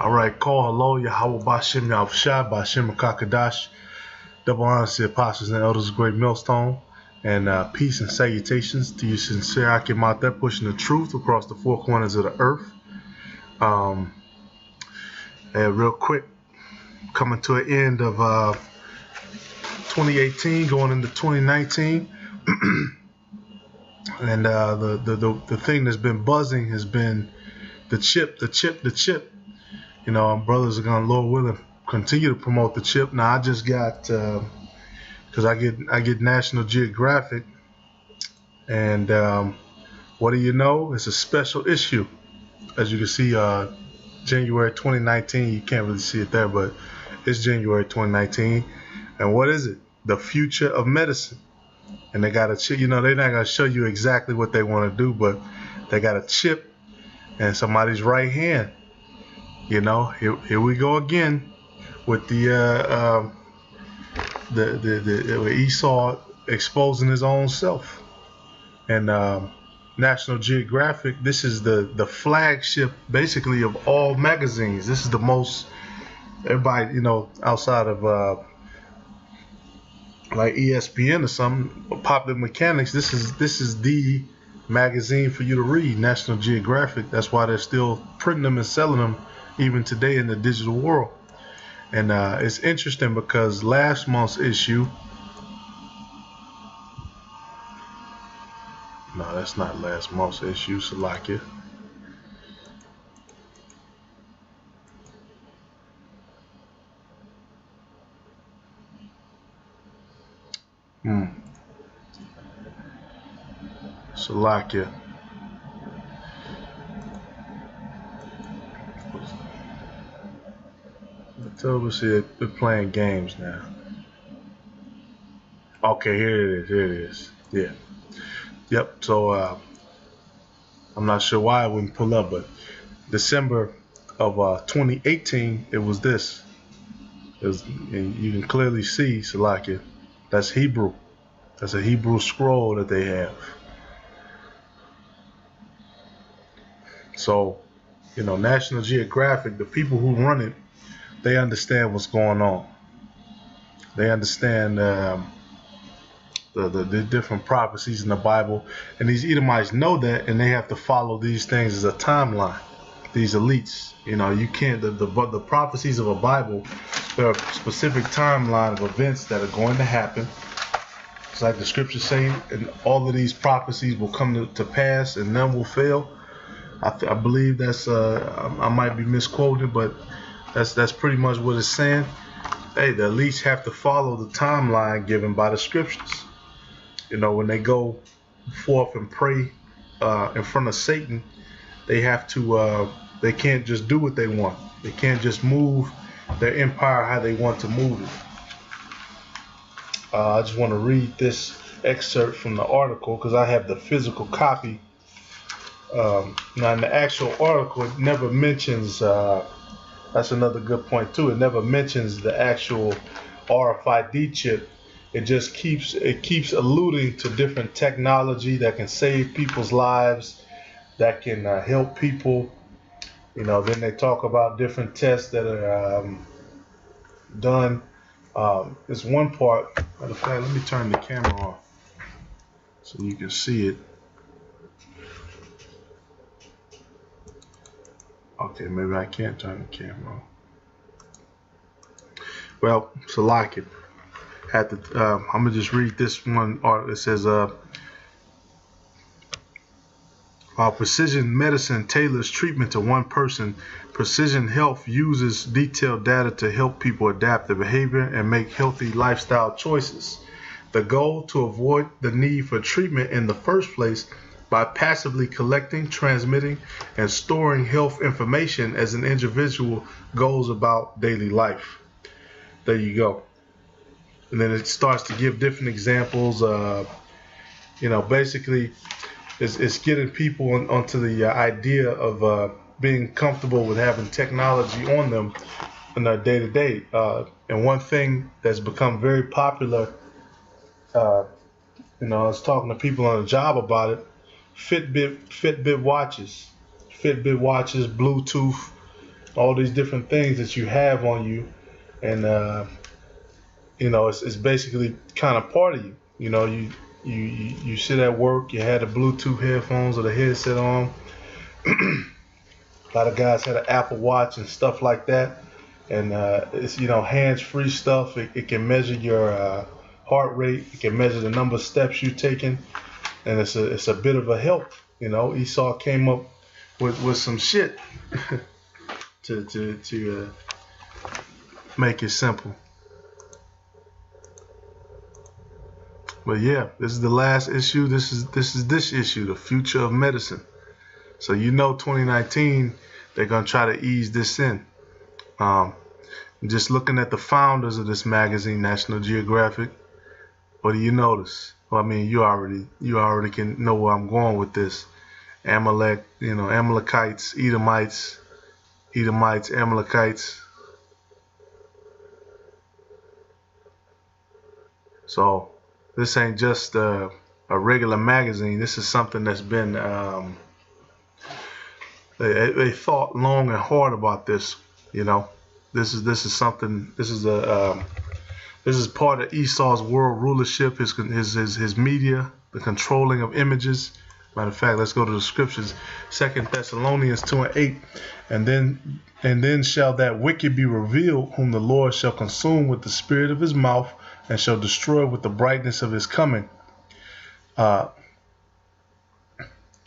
All right, call hello, Yahweh Bashem Yahushua, Bashem Kakadash, double honors to the apostles and elders of Great Millstone, and peace and salutations to you sincere Akim out there pushing the truth across the four corners of the earth. And real quick, coming to an end of 2018, going into 2019, and the thing that's been buzzing has been the chip. You know, our brothers are gonna, Lord willing, continue to promote the chip. Now, I just got, because I get National Geographic, and what do you know? It's a special issue. As you can see, January 2019. You can't really see it there, but it's January 2019. And what is it? The future of medicine. And they got a chip. You know, they're not gonna show you exactly what they want to do, but they got a chip in somebody's right hand. You know, here we go again with the Esau exposing his own self. And National Geographic, this is the flagship basically of all magazines. This is the most, everybody, you know, outside of like ESPN or something, Popular Mechanics, this is the magazine for you to read, National Geographic. That's why they're still printing them and selling them even today in the digital world. And it's interesting because last month's issue, no, that's not last month's issue, Salakia. Salakia. Tell us they're playing games now. Okay, here it is. Yeah. Yep. So I'm not sure why it wouldn't pull up, but December of 2018, it was this. It was, and you can clearly see, Salakia, that's Hebrew. That's a Hebrew scroll that they have. So, you know, National Geographic, the people who run it, they understand what's going on. They understand the different prophecies in the Bible, and these Edomites know that, and they have to follow these things as a timeline. These elites, you know, you can't. The prophecies of a Bible, there are a specific timeline of events that are going to happen. It's like the scriptures say, and all of these prophecies will come to pass, and none will fail. I believe that's. I might be misquoted, but that's pretty much what it's saying. Hey, the elites have to follow the timeline given by the scriptures. You know, when they go forth and pray in front of Satan, they have to. They can't just do what they want. They can't just move their empire how they want to move it. I just want to read this excerpt from the article because I have the physical copy. Now, in the actual article, it never mentions. That's another good point too. It never mentions the actual RFID chip. It just keeps alluding to different technology that can save people's lives, that can help people. You know, then they talk about different tests that are done. There's one part. Matter of fact, let me turn the camera off so you can see it. Okay, maybe I can't turn the camera on. Well, so like it. I'm gonna just read this one. It says, while precision medicine tailors treatment to one person, precision health uses detailed data to help people adapt their behavior and make healthy lifestyle choices. The goal to avoid the need for treatment in the first place by passively collecting, transmitting, and storing health information as an individual goes about daily life. There you go. And then it starts to give different examples. You know, basically, it's getting people onto the idea of being comfortable with having technology on them in their day-to-day. And one thing that's become very popular, you know, I was talking to people on the job about it, Fitbit watches, Bluetooth all these different things that you have on you, and it's basically kind of part of you. You sit at work, you had the Bluetooth headphones or the headset on. A lot of guys had an Apple Watch and stuff like that, and it's hands-free stuff. It can measure your heart rate. It can measure the number of steps you're taking, and it's a bit of a help. Esau came up with some shit to make it simple. But yeah, this is the last issue. This is issue, the future of medicine. So 2019, they're gonna try to ease this in. Just looking at the founders of this magazine, National Geographic, what do you notice? Well, I mean, you already can know where I'm going with this. Amalek, Amalekites, Edomites, Amalekites. So this ain't just a regular magazine. This is something that's been they thought long and hard about this. This is something. This is part of Esau's world rulership. His media, the controlling of images. Matter of fact, let's go to the scriptures. 2 Thessalonians 2:8, and then shall that wicked be revealed, whom the Lord shall consume with the spirit of his mouth, and shall destroy with the brightness of his coming.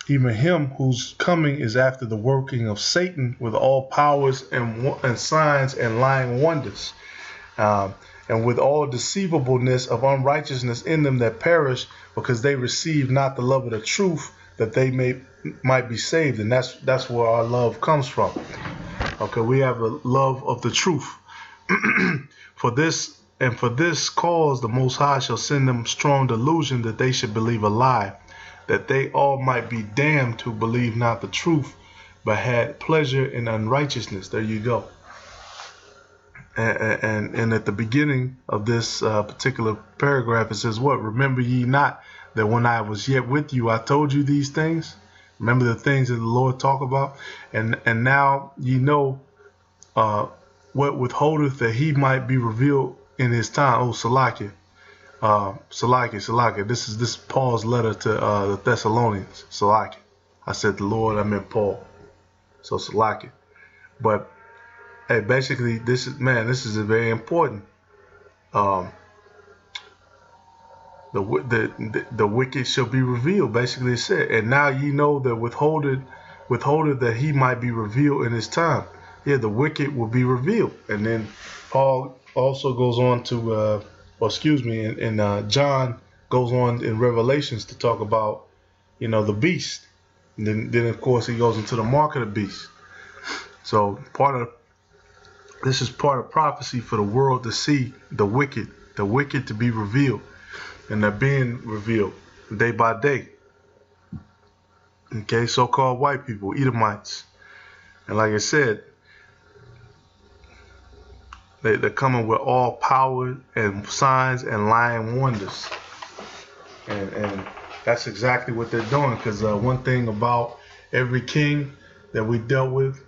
Even him whose coming is after the working of Satan with all powers and signs and lying wonders, and with all deceivableness of unrighteousness in them that perish, because they receive not the love of the truth, that they might be saved. And that's where our love comes from. Okay, we have a love of the truth. For this cause the Most High shall send them strong delusion, that they should believe a lie, that they all might be damned who believe not the truth, but had pleasure in unrighteousness. There you go. And at the beginning of this particular paragraph, it says what? Remember ye not that when I was yet with you, I told you these things? Remember the things that the Lord talked about? And now ye know what withholdeth, that he might be revealed in his time. Oh, Salakia. Salakia. This is Paul's letter to the Thessalonians. Salakia. I said the Lord, I meant Paul. So Salakia. But hey, basically, this is very important. The wicked shall be revealed. Basically, it said, and now ye know that withholdeth that he might be revealed in his time. Yeah, the wicked will be revealed. And then Paul also goes on to, and John goes on in Revelations to talk about, the beast. And then of course he goes into the mark of the beast. So this is part of prophecy for the world to see the wicked to be revealed, and they're being revealed day by day. Okay, so-called white people, Edomites, and like I said, they're coming with all power and signs and lying wonders, and that's exactly what they're doing. Because one thing about every king that we dealt with,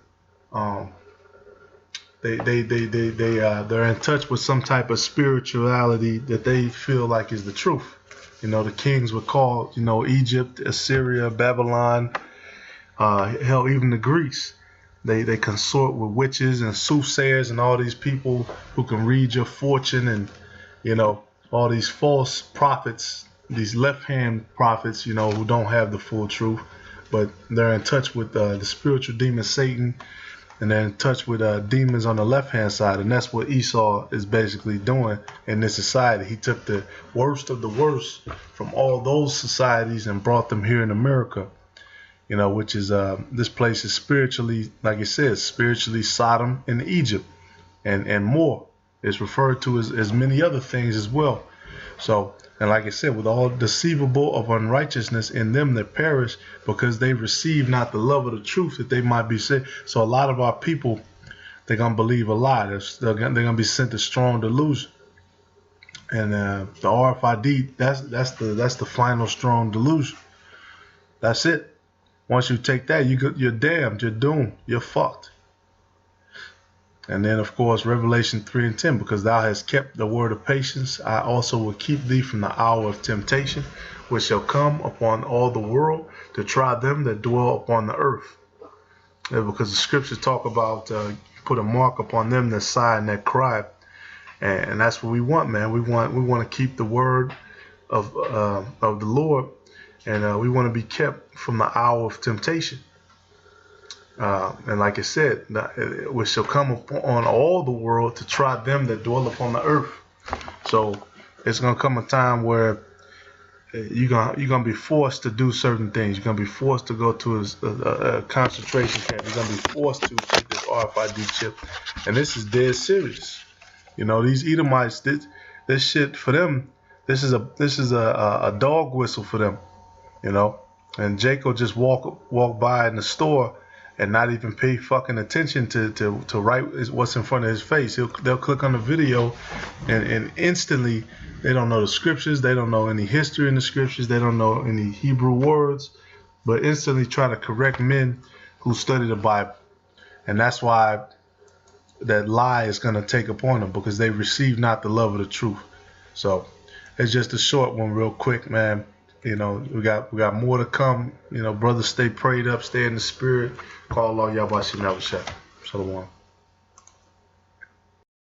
they're in touch with some type of spirituality that they feel like is the truth. The kings were called, Egypt, Assyria, Babylon, hell, even the Greeks. They consort with witches and soothsayers and all these people who can read your fortune, and all these false prophets, these left-hand prophets, who don't have the full truth, but they're in touch with the spiritual demon Satan, and they're in touch with demons on the left-hand side. And that's what Esau is basically doing in this society. He took the worst of the worst from all those societies and brought them here in America, which is this place is spiritually, like it says, spiritually Sodom and Egypt, and more. It's referred to as many other things as well. So, and like I said, with all deceivable of unrighteousness in them that perish, because they receive not the love of the truth, that they might be saved. So a lot of our people, they're going to believe a lie. They're going to be sent to strong delusion. And the RFID, that's the final strong delusion. That's it. Once you take that, you're damned. You're doomed. You're fucked. And then, of course, Revelation 3:10, because thou hast kept the word of patience, I also will keep thee from the hour of temptation, which shall come upon all the world to try them that dwell upon the earth. Because the scriptures talk about put a mark upon them that sigh and that cry, and that's what we want, man. We want to keep the word of the Lord, and we want to be kept from the hour of temptation. And like I said, which shall come upon all the world to try them that dwell upon the earth. So it's gonna come a time where you're gonna be forced to do certain things. You're gonna be forced to go to a concentration camp. You're gonna be forced to take this RFID chip, and this is dead serious. You know, these Edomites, this shit for them, this is a dog whistle for them. You know, and Jake will just walk by in the store and not even pay fucking attention to write what's in front of his face. They'll click on the video, and instantly they don't know the scriptures, they don't know any history in the scriptures, they don't know any Hebrew words, but instantly try to correct men who study the Bible. And that's why that lie is going to take upon them, because they receive not the love of the truth. So it's just a short one real quick, man. You know, we got more to come. You know, brothers, stay prayed up, stay in the spirit. Call Allah Yahweh Shalom. Shalom.